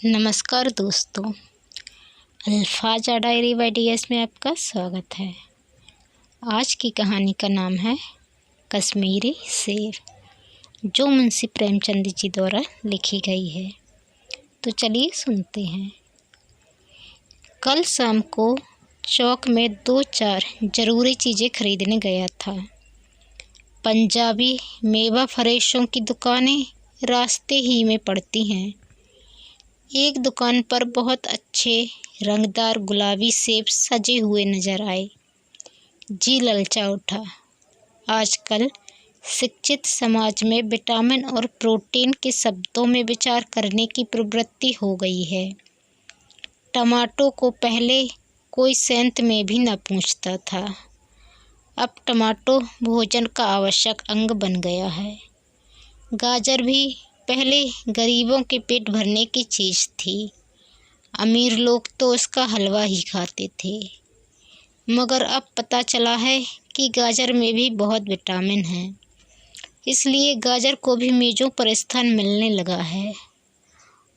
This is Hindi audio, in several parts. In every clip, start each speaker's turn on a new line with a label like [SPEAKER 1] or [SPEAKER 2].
[SPEAKER 1] नमस्कार दोस्तों, अल्फाजा डायरी बाय डीएस में आपका स्वागत है। आज की कहानी का नाम है कश्मीरी सेब, जो मुंशी प्रेमचंद जी द्वारा लिखी गई है। तो चलिए सुनते हैं। कल शाम को चौक में 2-4 ज़रूरी चीज़ें खरीदने गया था। पंजाबी मेवा फरेशों की दुकानें रास्ते ही में पड़ती हैं। एक दुकान पर बहुत अच्छे रंगदार गुलाबी सेब सजे हुए नजर आए। जी ललचा उठा। आजकल शिक्षित समाज में विटामिन और प्रोटीन के शब्दों में विचार करने की प्रवृत्ति हो गई है। टमाटो को पहले कोई सेंत में भी न पूछता था। अब टमाटो भोजन का आवश्यक अंग बन गया है। गाजर भी पहले गरीबों के पेट भरने की चीज़ थी। अमीर लोग तो उसका हलवा ही खाते थे। मगर अब पता चला है कि गाजर में भी बहुत विटामिन है। इसलिए गाजर को भी मेज़ों पर स्थान मिलने लगा है।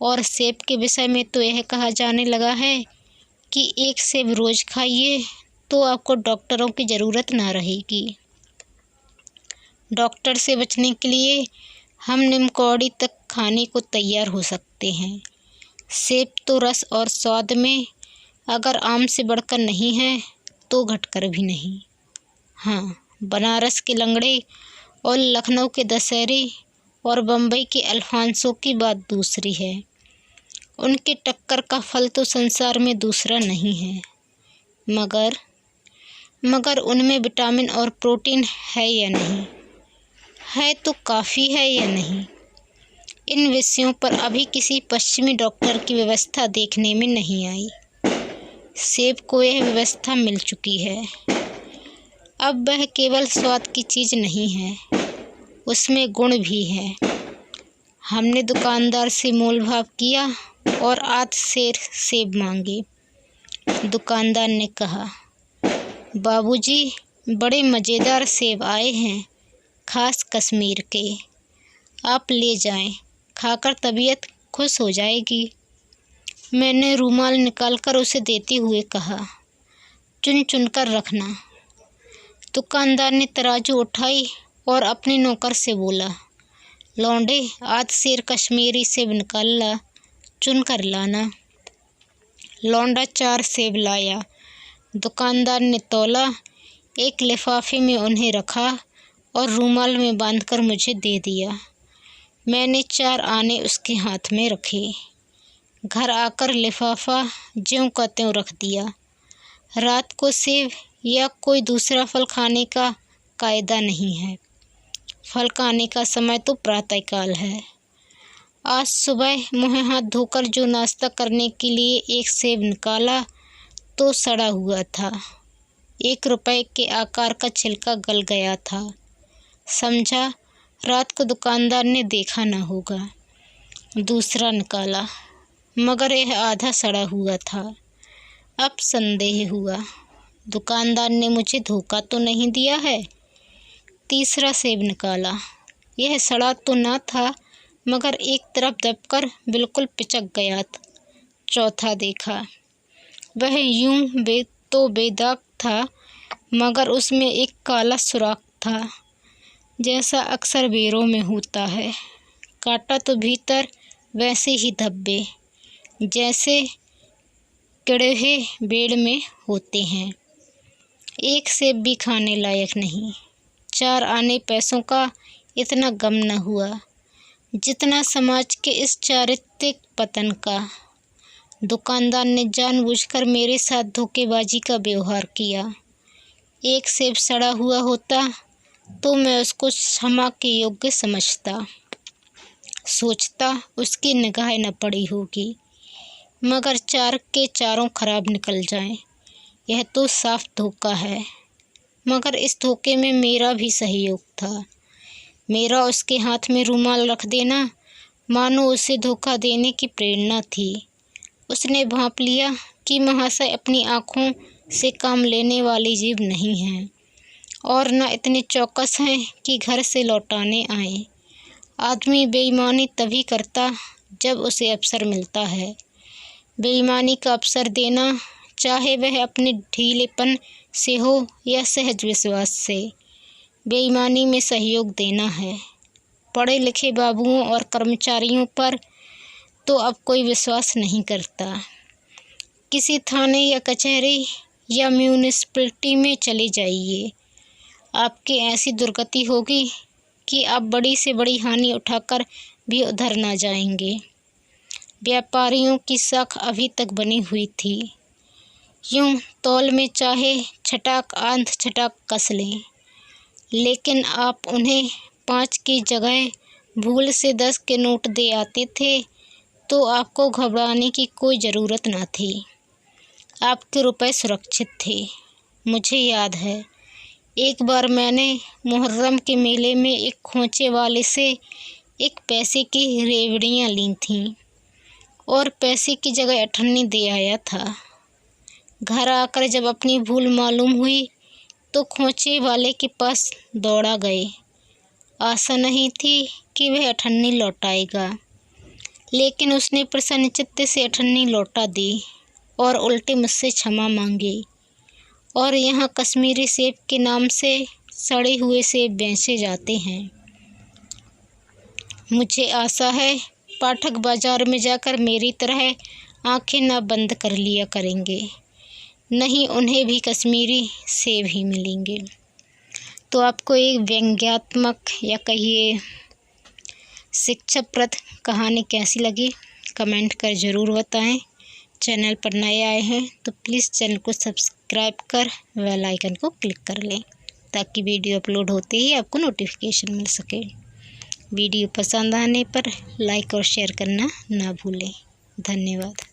[SPEAKER 1] और सेब के विषय में तो यह कहा जाने लगा है कि एक सेब रोज़ खाइए तो आपको डॉक्टरों की ज़रूरत ना रहेगी। डॉक्टर से बचने के लिए हम नीमकौड़ी तक खाने को तैयार हो सकते हैं। सेब तो रस और स्वाद में अगर आम से बढ़कर नहीं है तो घटकर भी नहीं। हाँ, बनारस के लंगड़े और लखनऊ के दशहरी और बम्बई के अल्फांसो की बात दूसरी है। उनके टक्कर का फल तो संसार में दूसरा नहीं है। मगर उनमें विटामिन और प्रोटीन है या नहीं, है तो काफ़ी है या नहीं, इन विषयों पर अभी किसी पश्चिमी डॉक्टर की व्यवस्था देखने में नहीं आई। सेब को यह व्यवस्था मिल चुकी है। अब वह केवल स्वाद की चीज़ नहीं है, उसमें गुण भी है। हमने दुकानदार से मोल भाव किया और 8 सेर सेब मांगे। दुकानदार ने कहा, बाबूजी, बड़े मज़ेदार सेब आए हैं, खास कश्मीर के। आप ले जाएं, खाकर तबीयत खुश हो जाएगी। मैंने रूमाल निकालकर उसे देते हुए कहा, चुन चुन कर रखना। दुकानदार ने तराजू उठाई और अपने नौकर से बोला, लौंडे, 8 सेर कश्मीरी सेब निकाल ला, चुन कर लाना। लौंडा 4 सेब लाया। दुकानदार ने तौला, एक लिफाफे में उन्हें रखा और रूमाल में बांधकर मुझे दे दिया। मैंने 4 आने उसके हाथ में रखे। घर आकर लिफाफा ज्यों का त्यों रख दिया। रात को सेब या कोई दूसरा फल खाने का कायदा नहीं है। फल खाने का समय तो प्रातःकाल है। आज सुबह मुँह हाथ धोकर जो नाश्ता करने के लिए एक सेब निकाला तो सड़ा हुआ था। 1 रुपए के आकार का छिलका गल गया था। समझा रात को दुकानदार ने देखा न होगा। दूसरा निकाला, मगर यह आधा सड़ा हुआ था। अब संदेह हुआ, दुकानदार ने मुझे धोखा तो नहीं दिया है। तीसरा सेब निकाला, यह सड़ा तो न था, मगर एक तरफ दबकर बिल्कुल पिचक गया। चौथा देखा, वह यूं बेदाग था, मगर उसमें एक काला सुराख था, जैसा अक्सर बेरों में होता है। काटा तो भीतर वैसे ही धब्बे, जैसे कड़हे बेड़ में होते हैं। एक सेब भी खाने लायक नहीं। 4 आने पैसों का इतना गम न हुआ जितना समाज के इस चारित्रिक पतन का। दुकानदार ने जानबूझकर मेरे साथ धोखेबाजी का व्यवहार किया। एक सेब सड़ा हुआ होता तो मैं उसको क्षमा के योग्य समझता, सोचता उसकी निगाह न पड़ी होगी। मगर 4 के चारों खराब निकल जाएं, यह तो साफ धोखा है। मगर इस धोखे में मेरा भी सहयोग था। मेरा उसके हाथ में रूमाल रख देना मानो उसे धोखा देने की प्रेरणा थी। उसने भांप लिया कि महाशय अपनी आँखों से काम लेने वाली जीव नहीं हैं और न इतने चौकस हैं कि घर से लौटाने आए। आदमी बेईमानी तभी करता जब उसे अवसर मिलता है। बेईमानी का अवसर देना, चाहे वह अपने ढीलेपन से हो या सहज विश्वास से, बेईमानी में सहयोग देना है। पढ़े लिखे बाबुओं और कर्मचारियों पर तो अब कोई विश्वास नहीं करता। किसी थाने या कचहरी या म्यूनिसिपैलिटी में चले जाइए, आपकी ऐसी दुर्गति होगी कि आप बड़ी से बड़ी हानि उठाकर भी उधर ना जाएंगे। व्यापारियों की साख अभी तक बनी हुई थी। यूं तौल में चाहे छटाक आंध छटाक कस लें, लेकिन आप उन्हें 5 की जगह भूल से 10 के नोट दे आते थे तो आपको घबराने की कोई ज़रूरत न थी। आपके रुपए सुरक्षित थे। मुझे याद है, एक बार मैंने मुहर्रम के मेले में एक खोंचे वाले से 1 पैसे की रेवड़ियाँ ली थीं और पैसे की जगह अठन्नी दे आया था। घर आकर जब अपनी भूल मालूम हुई तो खोंचे वाले के पास दौड़ा गए। आशा नहीं थी कि वह अठन्नी लौटाएगा, लेकिन उसने प्रसन्नचित्त से अठन्नी लौटा दी और उल्टे मुझसे क्षमा मांगी। और यहाँ कश्मीरी सेब के नाम से सड़े हुए सेब बेचे जाते हैं। मुझे आशा है पाठक बाजार में जाकर मेरी तरह आंखें न बंद कर लिया करेंगे, नहीं उन्हें भी कश्मीरी सेब ही मिलेंगे। तो आपको एक व्यंग्यात्मक या कहिए शिक्षाप्रद कहानी कैसी लगी, कमेंट कर ज़रूर बताएं। चैनल पर नए आए हैं तो प्लीज़ चैनल को सब्सक्राइब कर बेल आइकन को क्लिक कर लें, ताकि वीडियो अपलोड होते ही आपको नोटिफिकेशन मिल सके। वीडियो पसंद आने पर लाइक और शेयर करना ना भूलें। धन्यवाद।